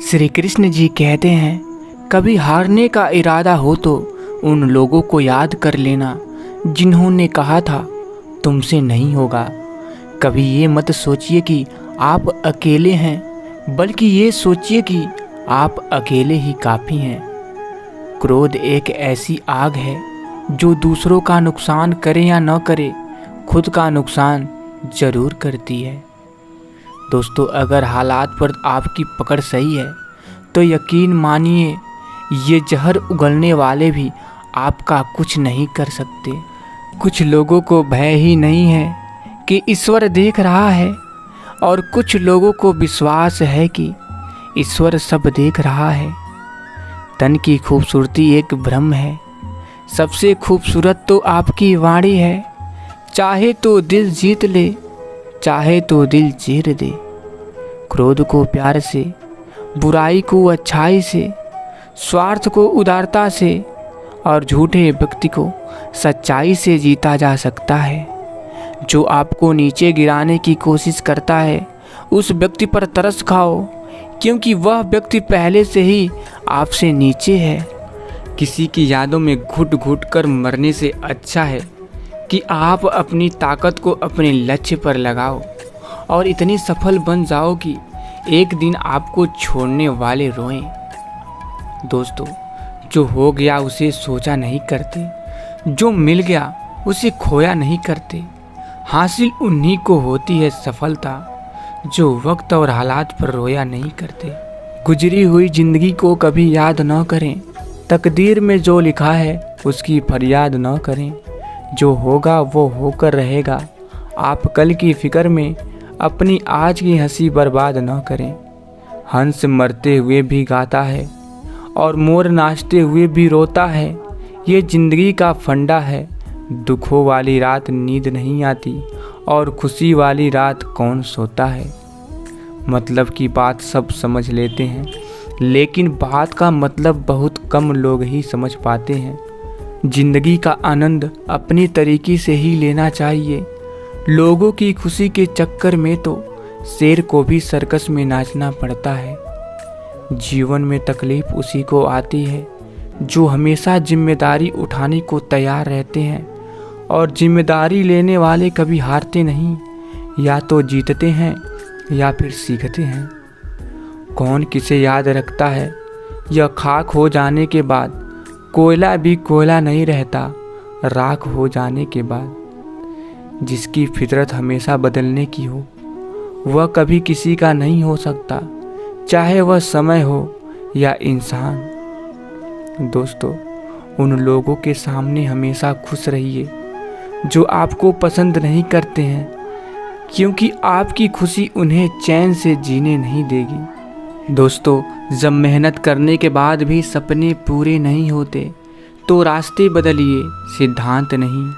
श्री कृष्ण जी कहते हैं, कभी हारने का इरादा हो तो उन लोगों को याद कर लेना जिन्होंने कहा था तुमसे नहीं होगा। कभी ये मत सोचिए कि आप अकेले हैं, बल्कि ये सोचिए कि आप अकेले ही काफ़ी हैं। क्रोध एक ऐसी आग है जो दूसरों का नुकसान करे या न करे, खुद का नुकसान ज़रूर करती है। दोस्तों, अगर हालात पर आपकी पकड़ सही है तो यकीन मानिए ये जहर उगलने वाले भी आपका कुछ नहीं कर सकते। कुछ लोगों को भय ही नहीं है कि ईश्वर देख रहा है, और कुछ लोगों को विश्वास है कि ईश्वर सब देख रहा है। तन की खूबसूरती एक भ्रम है, सबसे खूबसूरत तो आपकी वाणी है। चाहे तो दिल जीत ले, चाहे तो दिल चीर दे। क्रोध को प्यार से, बुराई को अच्छाई से, स्वार्थ को उदारता से और झूठे व्यक्ति को सच्चाई से जीता जा सकता है। जो आपको नीचे गिराने की कोशिश करता है उस व्यक्ति पर तरस खाओ, क्योंकि वह व्यक्ति पहले से ही आपसे नीचे है। किसी की यादों में घुट घुट कर मरने से अच्छा है कि आप अपनी ताकत को अपने लक्ष्य पर लगाओ और इतनी सफल बन जाओ कि एक दिन आपको छोड़ने वाले रोएं। दोस्तों, जो हो गया उसे सोचा नहीं करते, जो मिल गया उसे खोया नहीं करते। हासिल उन्हीं को होती है सफलता जो वक्त और हालात पर रोया नहीं करते। गुजरी हुई जिंदगी को कभी याद न करें, तकदीर में जो लिखा है उसकी फरियाद न करें। जो होगा वो होकर रहेगा, आप कल की फिक्र में अपनी आज की हंसी बर्बाद न करें। हंस मरते हुए भी गाता है और मोर नाचते हुए भी रोता है, ये जिंदगी का फंडा है। दुखों वाली रात नींद नहीं आती और खुशी वाली रात कौन सोता है। मतलब की बात सब समझ लेते हैं, लेकिन बात का मतलब बहुत कम लोग ही समझ पाते हैं। जिंदगी का आनंद अपनी तरीके से ही लेना चाहिए। लोगों की खुशी के चक्कर में तो शेर को भी सर्कस में नाचना पड़ता है। जीवन में तकलीफ उसी को आती है जो हमेशा जिम्मेदारी उठाने को तैयार रहते हैं, और जिम्मेदारी लेने वाले कभी हारते नहीं, या तो जीतते हैं या फिर सीखते हैं। कौन किसे याद रखता है, यह खाक हो जाने के बाद। कोयला भी कोयला नहीं रहता राख हो जाने के बाद। जिसकी फितरत हमेशा बदलने की हो वह कभी किसी का नहीं हो सकता, चाहे वह समय हो या इंसान। दोस्तों, उन लोगों के सामने हमेशा खुश रहिए जो आपको पसंद नहीं करते हैं, क्योंकि आपकी खुशी उन्हें चैन से जीने नहीं देगी। दोस्तों, जब मेहनत करने के बाद भी सपने पूरे नहीं होते तो रास्ते बदलिए, सिद्धांत नहीं,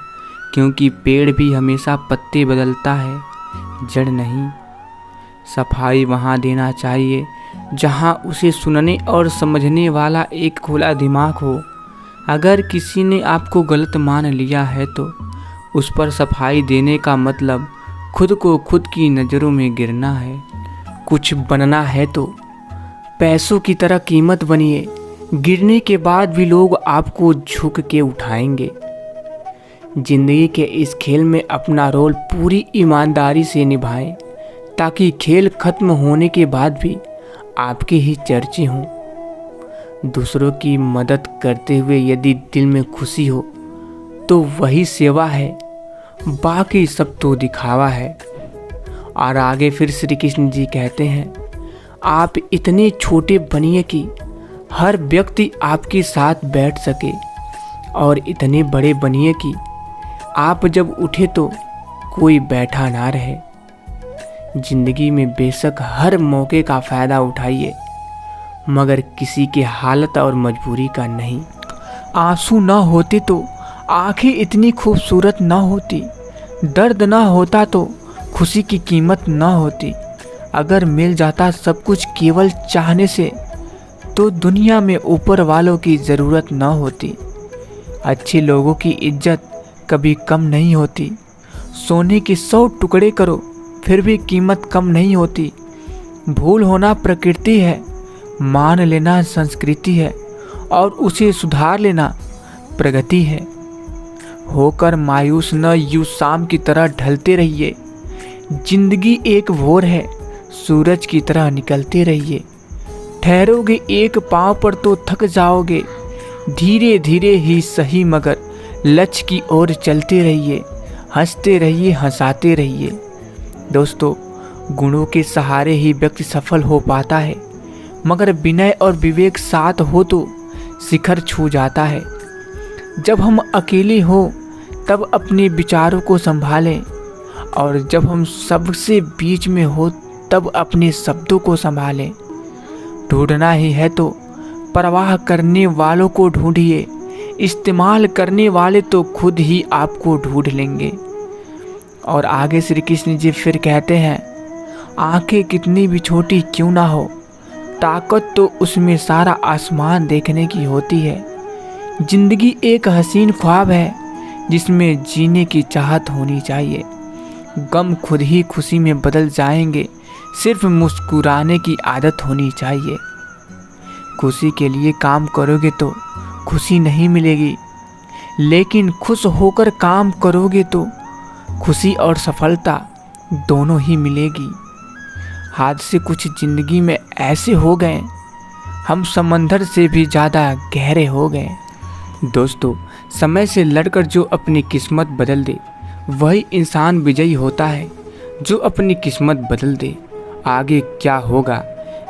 क्योंकि पेड़ भी हमेशा पत्ते बदलता है, जड़ नहीं। सफाई वहाँ देना चाहिए जहाँ उसे सुनने और समझने वाला एक खुला दिमाग हो। अगर किसी ने आपको गलत मान लिया है तो उस पर सफाई देने का मतलब खुद को खुद की नज़रों में गिरना है। कुछ बनना है तो पैसों की तरह कीमत बनिए, गिरने के बाद भी लोग आपको झुक के उठाएंगे। जिंदगी के इस खेल में अपना रोल पूरी ईमानदारी से निभाएं, ताकि खेल खत्म होने के बाद भी आपके ही चर्चे हों। दूसरों की मदद करते हुए यदि दिल में खुशी हो तो वही सेवा है, बाकी सब तो दिखावा है। और आगे फिर श्री कृष्ण जी कहते हैं, आप इतने छोटे बनिए कि हर व्यक्ति आपके साथ बैठ सके, और इतने बड़े बनिए कि आप जब उठे तो कोई बैठा ना रहे। जिंदगी में बेशक हर मौके का फ़ायदा उठाइए, मगर किसी की हालत और मजबूरी का नहीं। आंसू ना होते तो आंखें इतनी खूबसूरत ना होती, दर्द ना होता तो खुशी की कीमत ना होती। अगर मिल जाता सब कुछ केवल चाहने से तो दुनिया में ऊपर वालों की ज़रूरत ना होती। अच्छे लोगों की इज्जत कभी कम नहीं होती। सोने के 100 टुकड़े करो फिर भी कीमत कम नहीं होती। भूल होना प्रकृति है, मान लेना संस्कृति है और उसे सुधार लेना प्रगति है। होकर मायूस न यूं शाम की तरह ढलते रहिए। जिंदगी एक भोर है, सूरज की तरह निकलते रहिए। ठहरोगे एक पाँव पर तो थक जाओगे। धीरे धीरे ही सही मगर लक्ष्य की ओर चलते रहिए। हंसते रहिए, हंसाते रहिए। दोस्तों, गुणों के सहारे ही व्यक्ति सफल हो पाता है, मगर विनय और विवेक साथ हो तो शिखर छू जाता है। जब हम अकेले हो तब अपने विचारों को संभालें, और जब हम सबसे बीच में हो तब अपने शब्दों को संभालें। ढूंढना ही है तो परवाह करने वालों को ढूंढिए। इस्तेमाल करने वाले तो खुद ही आपको ढूंढ लेंगे। और आगे श्री कृष्ण जी फिर कहते हैं, आंखें कितनी भी छोटी क्यों ना हो, ताकत तो उसमें सारा आसमान देखने की होती है। जिंदगी एक हसीन ख्वाब है जिसमें जीने की चाहत होनी चाहिए। गम खुद ही खुशी में बदल जाएंगे, सिर्फ मुस्कुराने की आदत होनी चाहिए। खुशी के लिए काम करोगे तो खुशी नहीं मिलेगी, लेकिन खुश होकर काम करोगे तो खुशी और सफलता दोनों ही मिलेगी। हादसे कुछ जिंदगी में ऐसे हो गए, हम समंदर से भी ज़्यादा गहरे हो गए। दोस्तों, समय से लड़कर जो अपनी किस्मत बदल दे वही इंसान विजयी होता है। जो अपनी किस्मत बदल दे, आगे क्या होगा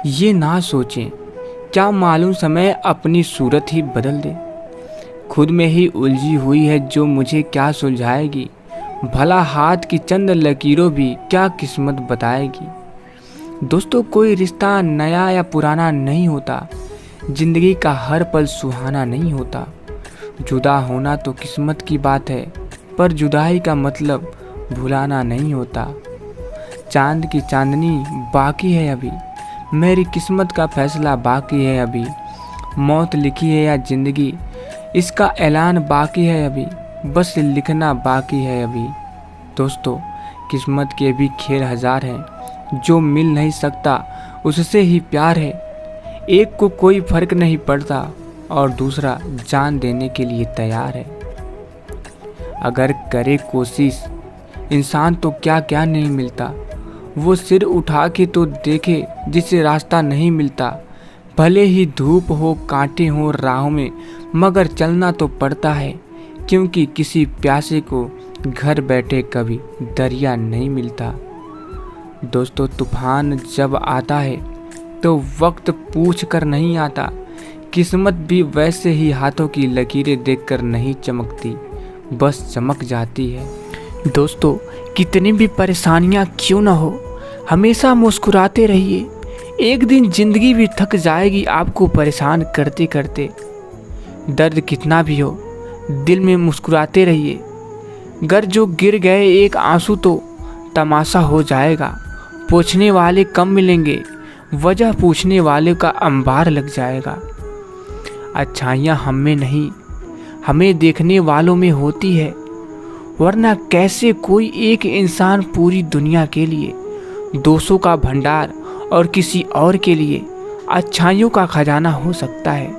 ये ना सोचें, क्या मालूम समय अपनी सूरत ही बदल दे। खुद में ही उलझी हुई है जो मुझे क्या सुलझाएगी, भला हाथ की चंद लकीरों भी क्या किस्मत बताएगी। दोस्तों, कोई रिश्ता नया या पुराना नहीं होता, जिंदगी का हर पल सुहाना नहीं होता। जुदा होना तो किस्मत की बात है, पर जुदाई का मतलब भुलाना नहीं होता। चांद की चांदनी बाकी है अभी, मेरी किस्मत का फैसला बाकी है अभी। मौत लिखी है या जिंदगी, इसका ऐलान बाकी है अभी, बस लिखना बाकी है अभी। दोस्तों, किस्मत के भी खेल हजार हैं, जो मिल नहीं सकता उससे ही प्यार है। एक को कोई फर्क नहीं पड़ता और दूसरा जान देने के लिए तैयार है। अगर करे कोशिश इंसान तो क्या क्या नहीं मिलता, वो सिर उठा के तो देखे जिसे रास्ता नहीं मिलता। भले ही धूप हो, कांटे हो राहों में, मगर चलना तो पड़ता है, क्योंकि किसी प्यासे को घर बैठे कभी दरिया नहीं मिलता। दोस्तों, तूफान जब आता है तो वक्त पूछ कर नहीं आता। किस्मत भी वैसे ही हाथों की लकीरें देखकर नहीं चमकती, बस चमक जाती है। दोस्तों, कितनी भी परेशानियां क्यों ना हो, हमेशा मुस्कुराते रहिए। एक दिन जिंदगी भी थक जाएगी आपको परेशान करते करते। दर्द कितना भी हो, दिल में मुस्कुराते रहिए। गर जो गिर गए एक आंसू तो तमाशा हो जाएगा। पूछने वाले कम मिलेंगे, वजह पूछने वाले का अंबार लग जाएगा। अच्छाइयाँ हम में नहीं, हमें देखने वालों में होती है, वरना कैसे कोई एक इंसान पूरी दुनिया के लिए दोषों का भंडार और किसी और के लिए अच्छाइयों का खजाना हो सकता है।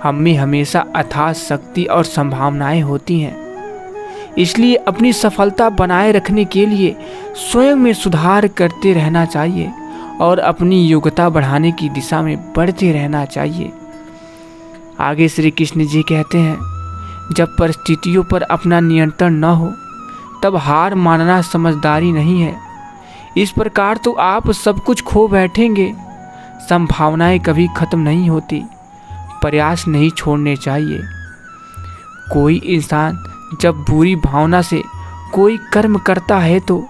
हम में हमेशा अथाह शक्ति और संभावनाएं होती हैं, इसलिए अपनी सफलता बनाए रखने के लिए स्वयं में सुधार करते रहना चाहिए और अपनी योग्यता बढ़ाने की दिशा में बढ़ते रहना चाहिए। आगे श्री कृष्ण जी कहते हैं, जब परिस्थितियों पर अपना नियंत्रण न हो तब हार मानना समझदारी नहीं है। इस प्रकार तो आप सब कुछ खो बैठेंगे। संभावनाएं कभी खत्म नहीं होती, प्रयास नहीं छोड़ने चाहिए। कोई इंसान जब बुरी भावना से कोई कर्म करता है तो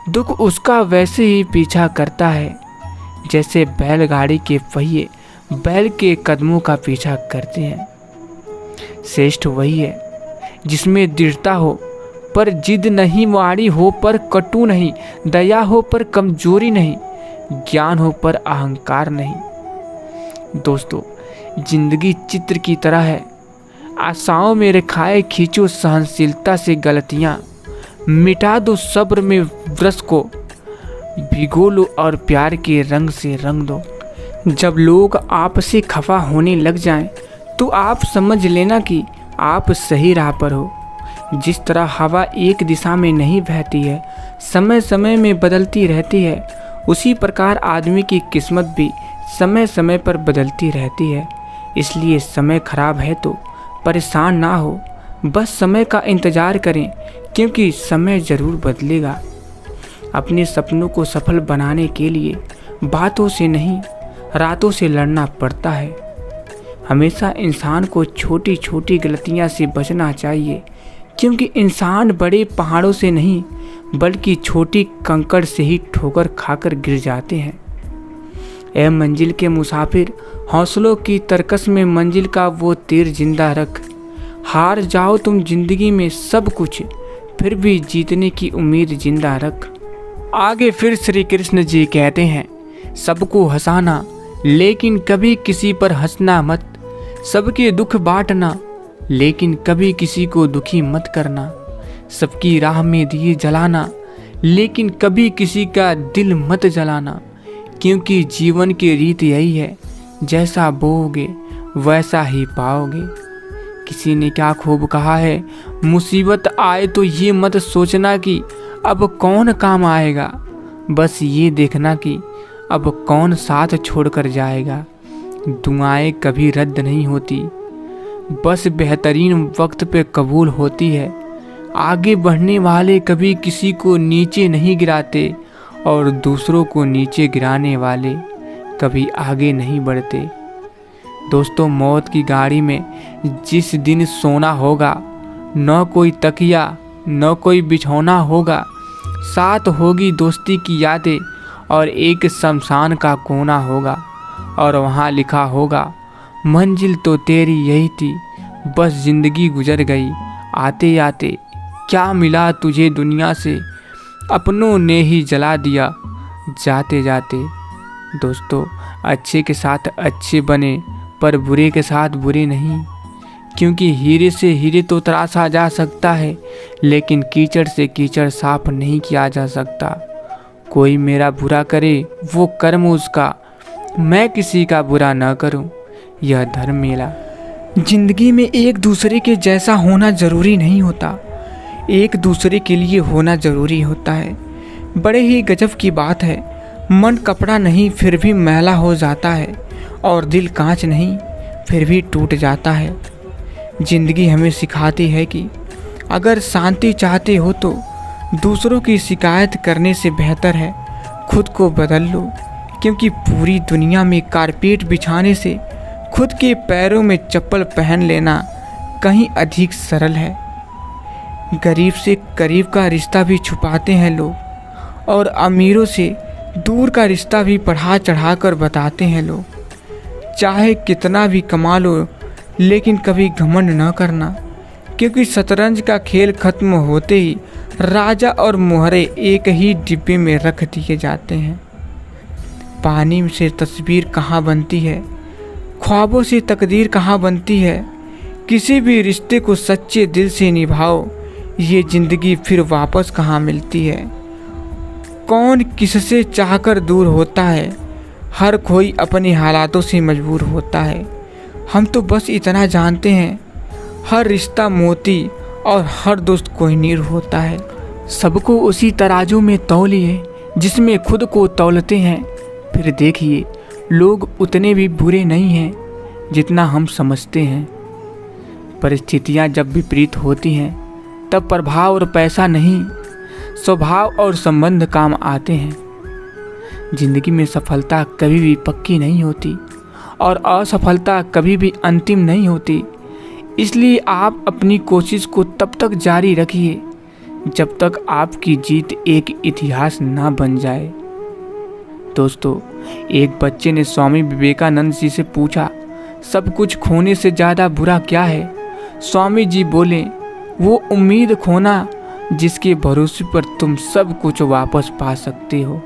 दुख उसका वैसे ही पीछा करता है जैसे बैलगाड़ी के पहिए बैल के कदमों का पीछा करते हैं। श्रेष्ठ वही है जिसमें दृढ़ता हो पर जिद नहीं, वाणी हो पर कटु नहीं, दया हो पर कमजोरी नहीं, ज्ञान हो पर अहंकार नहीं। दोस्तों, जिंदगी चित्र की तरह है, आशाओं में रेखाएं खींचो, सहनशीलता से गलतियाँ मिटा दो, सब्र में ब्रश को भिगो लो और प्यार के रंग से रंग दो। जब लोग आपसे खफा होने लग जाएं, तो आप समझ लेना कि आप सही राह पर हो। जिस तरह हवा एक दिशा में नहीं बहती है, समय समय में बदलती रहती है, उसी प्रकार आदमी की किस्मत भी समय समय पर बदलती रहती है। इसलिए समय खराब है तो परेशान ना हो, बस समय का इंतज़ार करें, क्योंकि समय ज़रूर बदलेगा। अपने सपनों को सफल बनाने के लिए बातों से नहीं, रातों से लड़ना पड़ता है। हमेशा इंसान को छोटी छोटी गलतियां से बचना चाहिए, क्योंकि इंसान बड़े पहाड़ों से नहीं बल्कि छोटी कंकड़ से ही ठोकर खाकर गिर जाते हैं। ए मंजिल के मुसाफिर, हौसलों की तरकस में मंजिल का वो तीर जिंदा रख। हार जाओ तुम जिंदगी में सब कुछ, फिर भी जीतने की उम्मीद जिंदा रख। आगे फिर श्री कृष्ण जी कहते हैं, सबको हंसाना लेकिन कभी किसी पर हंसना मत, सबके दुख बांटना लेकिन कभी किसी को दुखी मत करना, सबकी राह में दिए जलाना लेकिन कभी किसी का दिल मत जलाना, क्योंकि जीवन की रीत यही है, जैसा बोओगे वैसा ही पाओगे। किसी ने क्या खूब कहा है, मुसीबत आए तो ये मत सोचना कि अब कौन काम आएगा, बस ये देखना कि अब कौन साथ छोड़कर जाएगा। दुआएं कभी रद्द नहीं होती, बस बेहतरीन वक्त पे कबूल होती है। आगे बढ़ने वाले कभी किसी को नीचे नहीं गिराते, और दूसरों को नीचे गिराने वाले कभी आगे नहीं बढ़ते। दोस्तों, मौत की गाड़ी में जिस दिन सोना होगा, न कोई तकिया न कोई बिछौना होगा, साथ होगी दोस्ती की यादें और एक शमशान का कोना होगा, और वहाँ लिखा होगा, मंजिल तो तेरी यही थी, बस जिंदगी गुजर गई आते आते, क्या मिला तुझे दुनिया से, अपनों ने ही जला दिया जाते जाते। दोस्तों, अच्छे के साथ अच्छे बने, पर बुरे के साथ बुरे नहीं, क्योंकि हीरे से हीरे तो तराशा जा सकता है, लेकिन कीचड़ से कीचड़ साफ नहीं किया जा सकता। कोई मेरा बुरा करे वो कर्म उसका, मैं किसी का बुरा न करूं, यह धर्म मेरा। जिंदगी में एक दूसरे के जैसा होना ज़रूरी नहीं होता, एक दूसरे के लिए होना ज़रूरी होता है। बड़े ही गजब की बात है, मन कपड़ा नहीं फिर भी मैला हो जाता है, और दिल कांच नहीं फिर भी टूट जाता है। ज़िंदगी हमें सिखाती है कि अगर शांति चाहते हो तो दूसरों की शिकायत करने से बेहतर है खुद को बदल लो, क्योंकि पूरी दुनिया में कारपेट बिछाने से खुद के पैरों में चप्पल पहन लेना कहीं अधिक सरल है। गरीब से करीब का रिश्ता भी छुपाते हैं लोग, और अमीरों से दूर का रिश्ता भी बढ़ा चढ़ा कर बताते हैं लोग। चाहे कितना भी कमा लो, लेकिन कभी घमंड न करना, क्योंकि शतरंज का खेल खत्म होते ही राजा और मोहरे एक ही डिब्बे में रख दिए जाते हैं। पानी से तस्वीर कहाँ बनती है, ख्वाबों से तकदीर कहाँ बनती है। किसी भी रिश्ते को सच्चे दिल से निभाओ, ये ज़िंदगी फिर वापस कहाँ मिलती है। कौन किससे चाहकर दूर होता है, हर कोई अपने हालातों से मजबूर होता है। हम तो बस इतना जानते हैं, हर रिश्ता मोती और हर दोस्त कोहिनूर होता है। सबको उसी तराजू में तौलिए जिसमें खुद को तौलते हैं, फिर देखिए लोग उतने भी बुरे नहीं हैं जितना हम समझते हैं। परिस्थितियाँ जब विपरीत होती हैं, तब प्रभाव और पैसा नहीं, स्वभाव और संबंध काम आते हैं। जिंदगी में सफलता कभी भी पक्की नहीं होती, और असफलता कभी भी अंतिम नहीं होती। इसलिए आप अपनी कोशिश को तब तक जारी रखिए जब तक आपकी जीत एक इतिहास ना बन जाए। दोस्तों, एक बच्चे ने स्वामी विवेकानंद जी से पूछा, सब कुछ खोने से ज़्यादा बुरा क्या है? स्वामी जी बोले, वो उम्मीद खोना जिसके भरोसे पर तुम सब कुछ वापस पा सकते हो।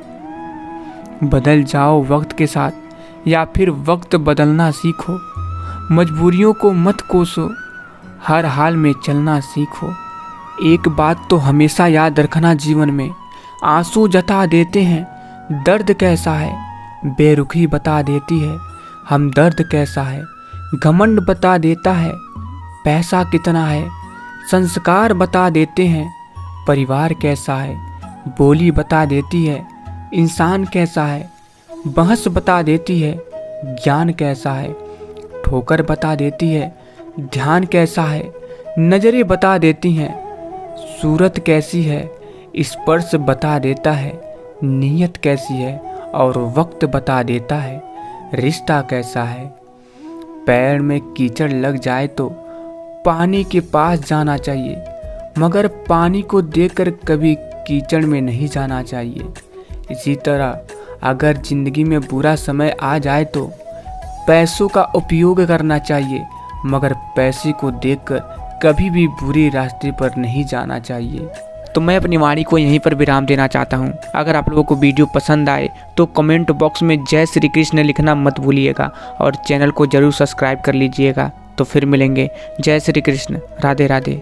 बदल जाओ वक्त के साथ, या फिर वक्त बदलना सीखो। मजबूरियों को मत कोसो, हर हाल में चलना सीखो। एक बात तो हमेशा याद रखना, जीवन में आंसू जता देते हैं दर्द कैसा है, बेरुखी बता देती है हमदर्द कैसा है। घमंड बता देता है पैसा कितना है। संस्कार बता देते हैं परिवार कैसा है। बोली बता देती है इंसान कैसा है। बहस बता देती है ज्ञान कैसा है। ठोकर बता देती है ध्यान कैसा है। नजरें बता देती हैं सूरत कैसी है। स्पर्श बता देता है नीयत कैसी है। और वक्त बता देता है रिश्ता कैसा है। पैर में कीचड़ लग जाए तो पानी के पास जाना चाहिए, मगर पानी को देखकर कभी कीचड़ में नहीं जाना चाहिए। इसी तरह अगर जिंदगी में बुरा समय आ जाए तो पैसों का उपयोग करना चाहिए, मगर पैसे को देखकर कभी भी बुरे रास्ते पर नहीं जाना चाहिए। तो मैं अपनी वाणी को यहीं पर विराम देना चाहता हूँ। अगर आप लोगों को वीडियो पसंद आए तो कमेंट बॉक्स में जय श्री कृष्ण लिखना मत भूलिएगा और चैनल को जरूर सब्सक्राइब कर लीजिएगा। तो फिर मिलेंगे। जय श्री कृष्ण। राधे राधे।